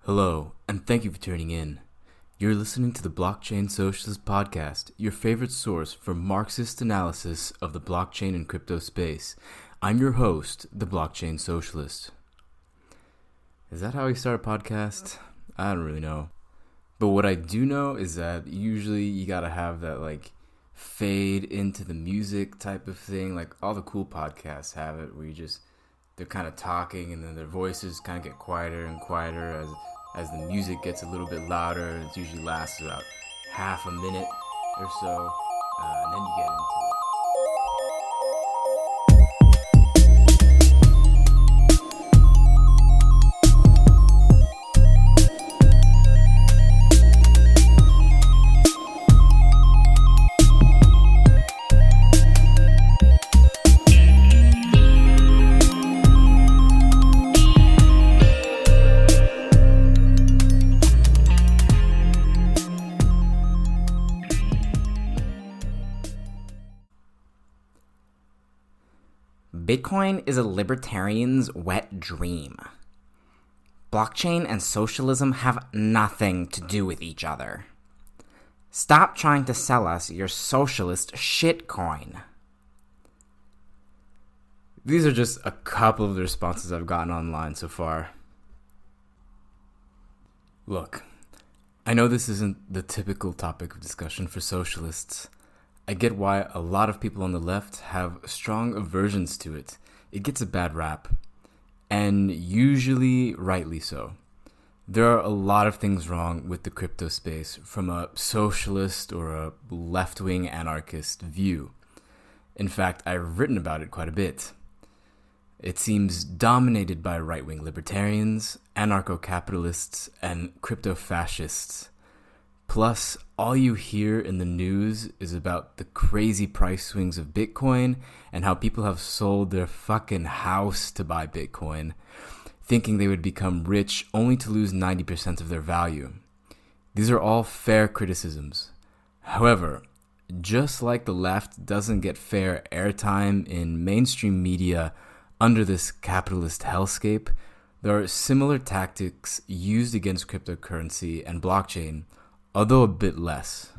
Hello, and thank you for tuning in. You're listening to the Blockchain Socialist podcast, your favorite source for Marxist analysis of the blockchain and crypto space. I'm your host, the Blockchain Socialist. Is that how we start a podcast? I don't really know. But what I do know is that usually you gotta have that fade into the music type of thing. Like all the cool podcasts have it where they're kind of talking and then their voices kind of get quieter and quieter as the music gets a little bit louder. It usually lasts about half a minute or so, and then you get into it. Bitcoin is a libertarian's wet dream. Blockchain and socialism have nothing to do with each other. Stop trying to sell us your socialist shitcoin. These are just a couple of the responses I've gotten online so far. Look, I know this isn't the typical topic of discussion for socialists. I get why a lot of people on the left have strong aversions to it. It gets a bad rap, and usually rightly so. There are a lot of things wrong with the crypto space from a socialist or a left-wing anarchist view. In fact, I've written about it quite a bit. It seems dominated by right-wing libertarians, anarcho-capitalists, and crypto-fascists. Plus, all you hear in the news is about the crazy price swings of Bitcoin and how people have sold their fucking house to buy Bitcoin, thinking they would become rich only to lose 90% of their value. These are all fair criticisms. However, just like the left doesn't get fair airtime in mainstream media under this capitalist hellscape, there are similar tactics used against cryptocurrency and blockchain, although a bit less.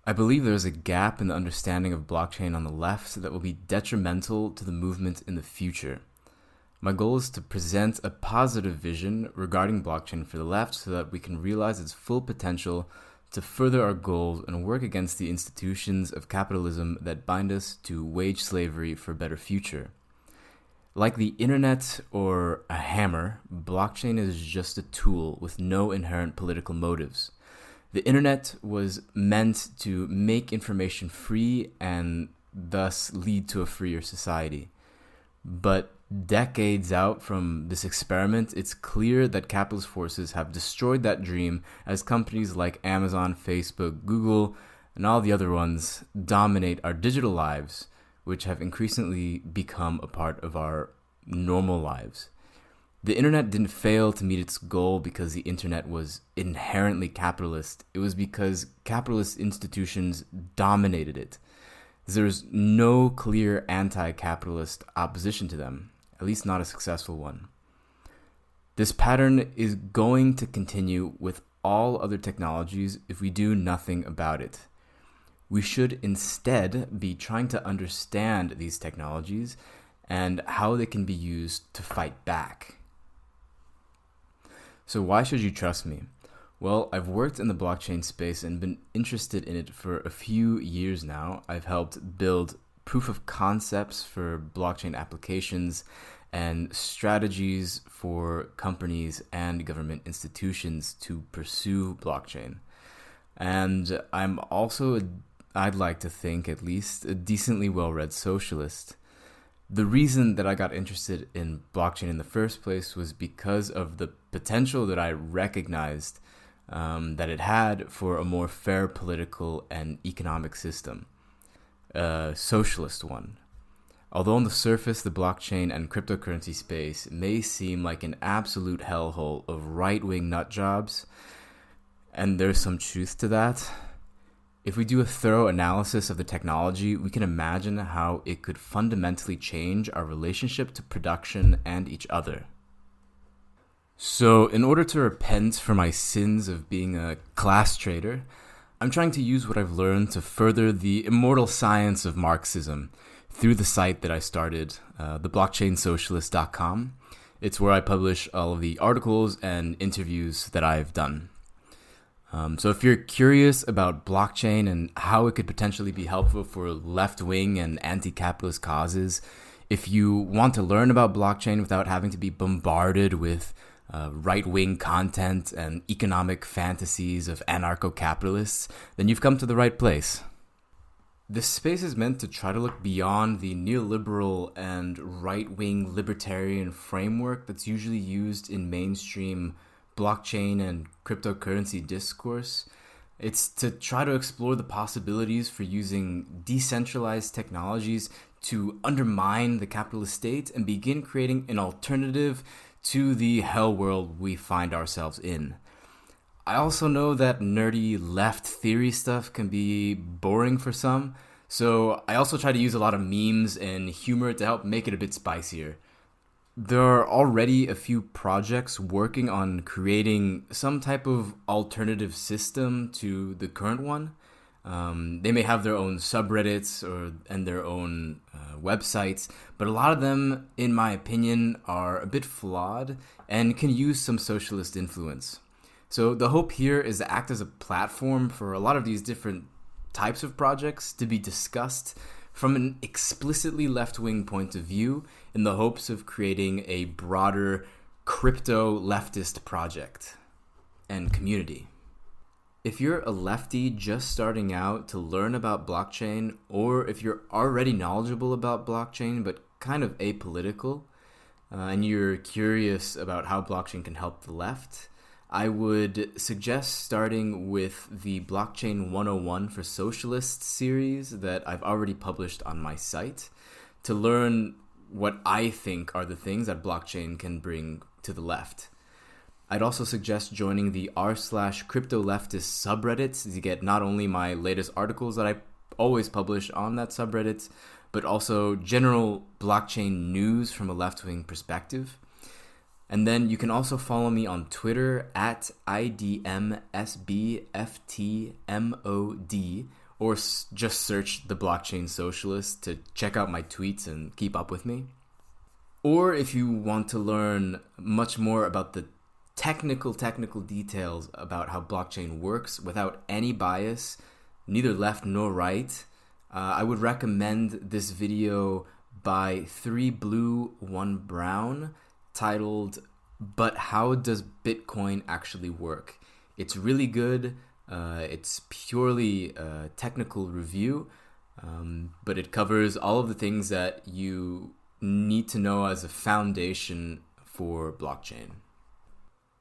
I believe there is a gap in the understanding of blockchain on the left that will be detrimental to the movement in the future. My goal is to present a positive vision regarding blockchain for the left so that we can realize its full potential to further our goals and work against the institutions of capitalism that bind us to wage slavery for a better future. Like the internet or a hammer, blockchain is just a tool with no inherent political motives. The internet was meant to make information free and thus lead to a freer society. But decades out from this experiment, it's clear that capitalist forces have destroyed that dream as companies like Amazon, Facebook, Google, and all the other ones dominate our digital lives, which have increasingly become a part of our normal lives. The internet didn't fail to meet its goal because the internet was inherently capitalist. It was because capitalist institutions dominated it. There's no clear anti-capitalist opposition to them, at least not a successful one. This pattern is going to continue with all other technologies if we do nothing about it. We should instead be trying to understand these technologies and how they can be used to fight back. So why should you trust me? Well, I've worked in the blockchain space and been interested in it for a few years now. I've helped build proof of concepts for blockchain applications and strategies for companies and government institutions to pursue blockchain. And I'm also, I'd like to think at least, a decently well-read socialist. The reason that I got interested in blockchain in the first place was because of the potential that I recognized that it had for a more fair political and economic system, a socialist one. Although on the surface, the blockchain and cryptocurrency space may seem like an absolute hellhole of right-wing nut jobs, and there's some truth to that, if we do a thorough analysis of the technology, we can imagine how it could fundamentally change our relationship to production and each other. So, in order to repent for my sins of being a class traitor, I'm trying to use what I've learned to further the immortal science of Marxism through the site that I started, theblockchainsocialist.com. It's where I publish all of the articles and interviews that I've done. So if you're curious about blockchain and how it could potentially be helpful for left-wing and anti-capitalist causes, if you want to learn about blockchain without having to be bombarded with right-wing content and economic fantasies of anarcho-capitalists, then you've come to the right place. This space is meant to try to look beyond the neoliberal and right-wing libertarian framework that's usually used in mainstream blockchain and cryptocurrency discourse. It's to try to explore the possibilities for using decentralized technologies to undermine the capitalist state and begin creating an alternative to the hell world we find ourselves in. I also know that nerdy left theory stuff can be boring for some, so I also try to use a lot of memes and humor to help make it a bit spicier. There are already a few projects working on creating some type of alternative system to the current one. They may have their own subreddits and their own websites, but a lot of them, in my opinion, are a bit flawed and can use some socialist influence. So the hope here is to act as a platform for a lot of these different types of projects to be discussed from an explicitly left-wing point of view in the hopes of creating a broader crypto leftist project and community. If you're a lefty just starting out to learn about blockchain, or if you're already knowledgeable about blockchain but kind of apolitical, and you're curious about how blockchain can help the left, I would suggest starting with the Blockchain 101 for Socialist series that I've already published on my site to learn what I think are the things that blockchain can bring to the left. I'd also suggest joining the r/cryptoleftist subreddit to get not only my latest articles that I always publish on that subreddit, but also general blockchain news from a left-wing perspective. And then you can also follow me on Twitter at IDMSBFTMOD, or just search The Blockchain Socialist to check out my tweets and keep up with me. Or if you want to learn much more about the technical details about how blockchain works without any bias, neither left nor right, I would recommend this video by 3 Blue 1 Brown titled "But How Does Bitcoin Actually Work?" It's really good. It's purely a technical review, but it covers all of the things that you need to know as a foundation for blockchain.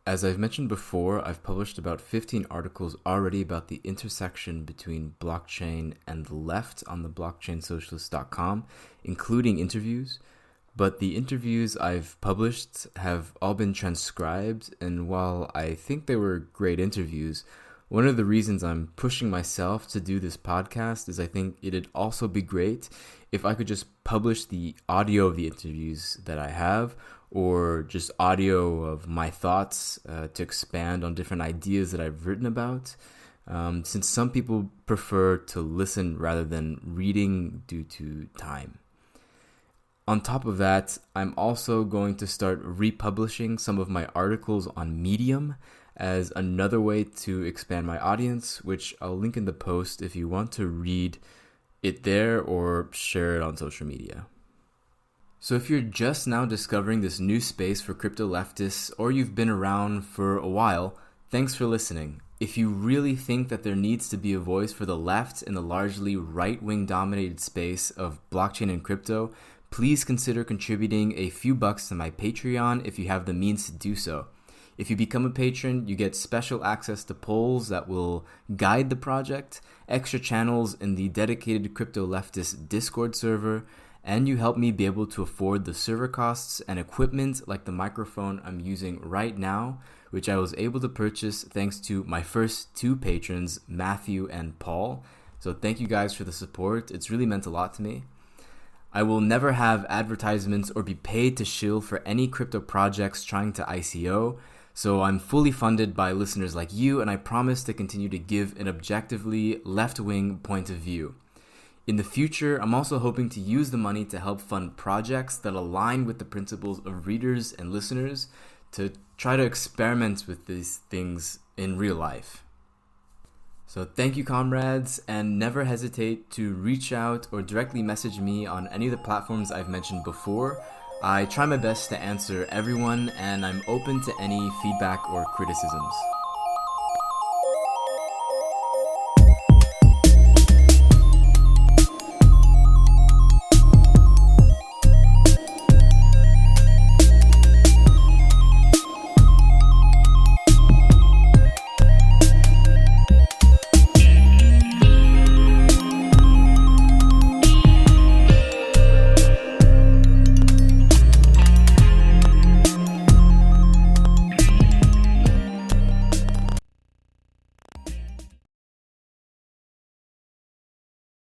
As I've mentioned before, I've published about 15 articles already about the intersection between blockchain and the left on the blockchainsocialist.com, including interviews. But the interviews I've published have all been transcribed, and while I think they were great interviews, one of the reasons I'm pushing myself to do this podcast is I think it'd also be great if I could just publish the audio of the interviews that I have, or just audio of my thoughts to expand on different ideas that I've written about, since some people prefer to listen rather than reading due to time. On top of that, I'm also going to start republishing some of my articles on Medium as another way to expand my audience, which I'll link in the post if you want to read it there or share it on social media. So if you're just now discovering this new space for crypto leftists, or you've been around for a while, thanks for listening. If you really think that there needs to be a voice for the left in the largely right-wing dominated space of blockchain and crypto, please consider contributing a few bucks to my Patreon if you have the means to do so. If you become a patron, you get special access to polls that will guide the project, extra channels in the dedicated crypto leftist Discord server, and you help me be able to afford the server costs and equipment like the microphone I'm using right now, which I was able to purchase thanks to my first 2 patrons, Matthew and Paul. So thank you guys for the support. It's really meant a lot to me. I will never have advertisements or be paid to shill for any crypto projects trying to ICO. So I'm fully funded by listeners like you, and I promise to continue to give an objectively left-wing point of view. In the future, I'm also hoping to use the money to help fund projects that align with the principles of readers and listeners to try to experiment with these things in real life. So thank you, comrades, and never hesitate to reach out or directly message me on any of the platforms I've mentioned before. I try my best to answer everyone, and I'm open to any feedback or criticisms.